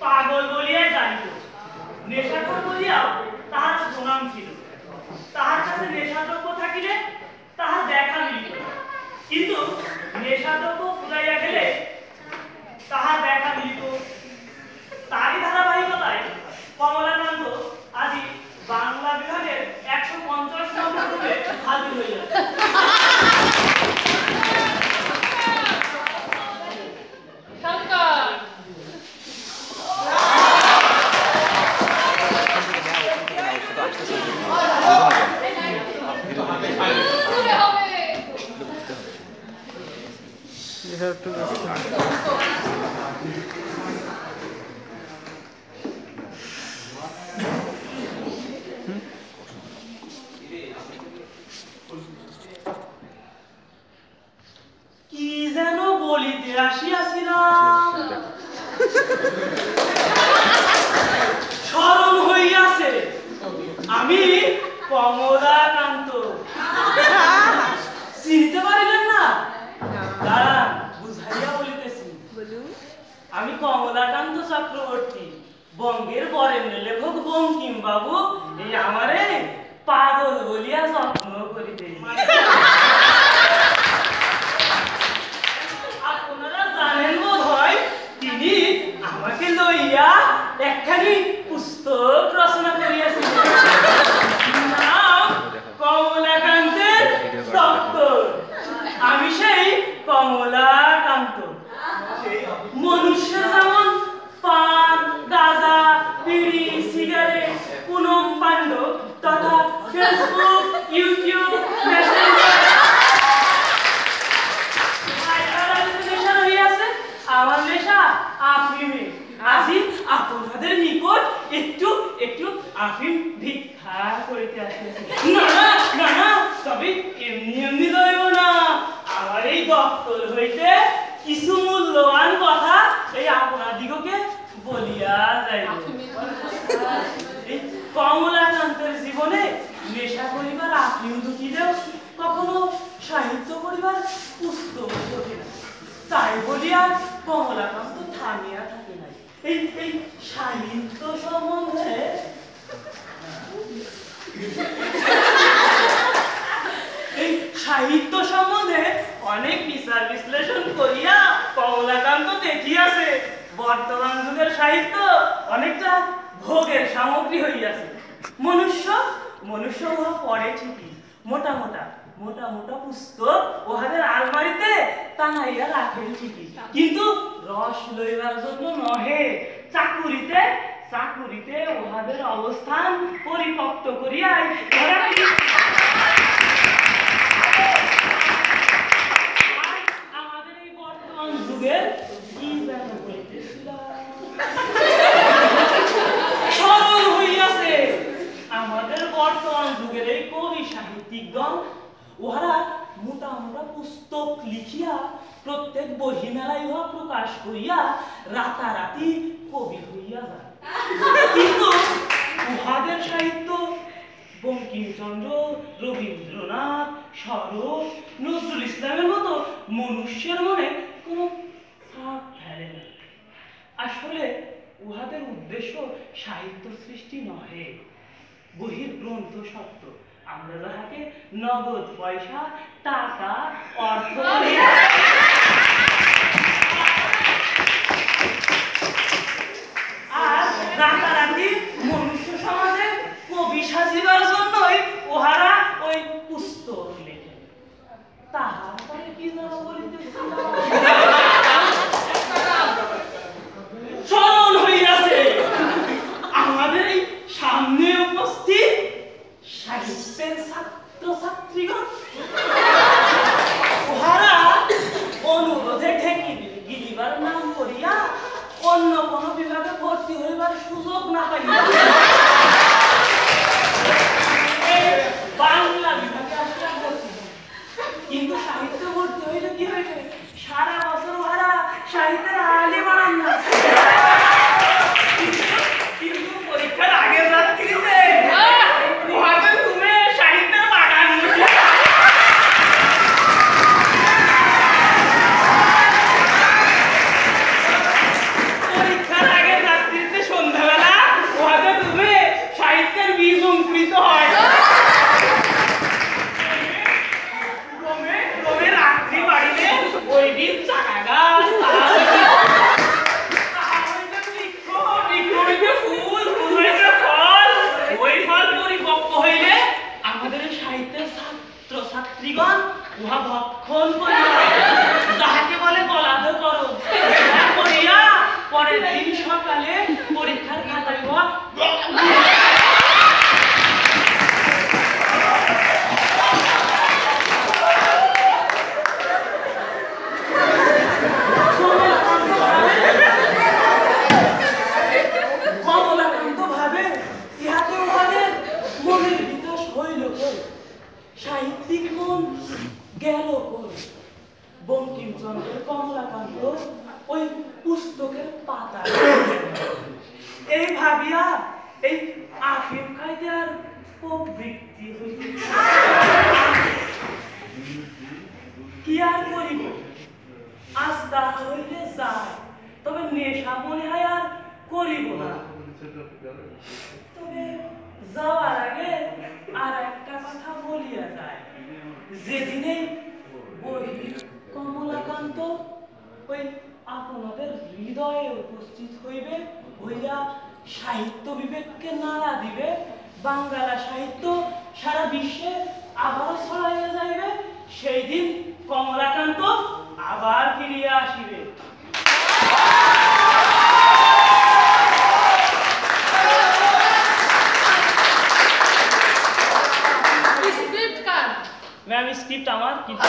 পাগল বলিয়া জানিত, নেশাখোর বলিয়াও তাহার প্রণাম ছিল। তাহার কাছে নেশাদ্রব্য থাকিলে তাহার দেখা মিলিত, কিন্তু নেশাদ্রব্য ফুরাইয়া গেলে তাহার দেখা মিলিত। তারই ধারাবাহিকতায় কমলাকান্ত আজি বাংলা বিভাগের 150 নম্বর রূপে হাজির হইয়া। কি যেন বলিতে আসিয়াছিলাম, স্মরণ হইয়াছে, আমি কমলাকান্ত। চিনতে পারিলেন না? দাঁড়ান, বুঝাইয়া বলিতেছি। আমি কমলাকান্ত চক্রবর্তী, বঙ্গের বরেণ্য লেখক বঙ্কিম বাবু এই আমারে পাগল বলিয়া যত্ন করিতে। আপনারা জানেন বোধ হয় তিনি আমাকে লইয়া একখানি পুস্তক রচনা করিয়াছিলেন, নাম কমলাকান্তের দপ্তর। আমি সেই কমলাকান্ত। মনুষ্যের যেমন পান, গাঁজা, বিড়ি, সিগারেট, পুনম পাণ্ড তথা ফেসবুক, ইউটিউব, মেসেঞ্জার নেশা রহিয়াছে, আমার নেশা আফিমে। আজি আপনাদের নিকট একটু একটু আফিম ভিক্ষা করিতে আসিয়াছি। না না না না, তবে এমনি এমনি লইব না। আমার এই দপ্তর হইতে কিছু মূল্যবান কথা এই আপনাদিগকে বলিয়া যাইব। এই কমলাকান্তের জীবনে নেশা করিবার আফিম দুটিলেও কখনো সাহিত্য করিবার পুস্তক ঘটে না, তাই বলিয়া কমলাকান্ত থামিয়া থাকে নাই। এই এই সাহিত্য সম্বন্ধে এই সাহিত্য সম্বন্ধে অনেক বিচার বিশ্লেষণ করিয়া কমলাকান্ত দেখিয়াছে বর্তমান যুগের সাহিত্য অনেকটা ভোগের সামগ্রী হইয়াছে। মনুষ্য উহা পড়ে ঠিকই, মোটা মোটা মোটা মোটা পুস্তক উহাদের আলমারিতে টাঙাইয়া রাখেন ঠিকই, কিন্তু রস লইবার জন্য নহে। চাকুরিতে উহাদের অবস্থান পরিপক্ত করিয়াই আমাদের এই বর্তমান যুগের কি যেন বলিতেছিলাম, স্মরণ হইয়াছে। আমাদের বর্তমান যুগের এই কবি সাহিত্যিকগণ উহারা মোটা মোটা পুস্তক লিখিয়া প্রত্যেক বহি মেলায় উহা প্রকাশ করিয়া রাতারাতি কবি হইয়া যায়, কিন্তু উহাদের সাহিত্য বঙ্কিমচন্দ্র, রবীন্দ্রনাথ, শরৎ, নজরুল ইসলামের মতো মনুষ্যের মনে কোনো ছাপ ফেলে না। আসলে উহাদের উদ্দেশ্য সাহিত্য সৃষ্টি নহে, বহির্গ্রন্থ সত্য। আমরা যাহাকে নগদ পয়সা, টাকা, অর্থ আর রাতারাতি মনুষ্য সমাজে কবি সাজিবার জন্যই উহারা ওই পুস্তক লেখেন। তাহার পরে কি যেন বলিতেছিলাম, স্মরণ হইয়াছে। আমাদের এই সামনে উপস্থিত সাহিত্যের ছাত্রছাত্রীগণ উহারা অনুরোধে ঠেকি গিরিবার নাম করিয়া অন্য কোনো বিভাগে ভর্তি হইবার সুযোগ না পাইয়া বাংলা বিভাগে আসলে ভর্তি, কিন্তু সাহিত্য ভর্তি হইলে কি হইবে? সারা বছর ওরা সাহিত্যের আলি বানান না, কিন্তু পরীক্ষার আগের রাত্রিতে ওদের রুমে সাহিত্যের বাগান পরীক্ষার আগের রাত্রি সকালে পরীক্ষার খাতা দেওয়া কমলাকান্ত ভাবে ইহাতে উহাদের মনের বিকাশ হইল কই, সাহিত্যিক মন গেল কই। বঙ্কিমচন্দ্রের কমলাকান্ত ওই পুস্তকের পাতা এই ভাবিয়া এই আফিম খাইতে আর প্রবৃত্তি হইতে কি আর করিব, আস্তা হইলে যায়, তবে নেশা মনে হয় আর করিব না। তবে যাওয়ার আগে আর একটা কথা বলিয়া যায়, যেদিনে ওই কমলাকান্ত ওই আপনাদের হৃদয়ে উপস্থিত হইবে, হইয়া সাহিত্য বিবেককে নাড়া দিবে, বাংলা সাহিত্য সারা বিশ্বে আবার ছড়াইয়া যাইবে, সেই দিন কমলাকান্ত আবার ফিরিয়া আসিবে। স্ক্রিপ্ট আমার কিন্তু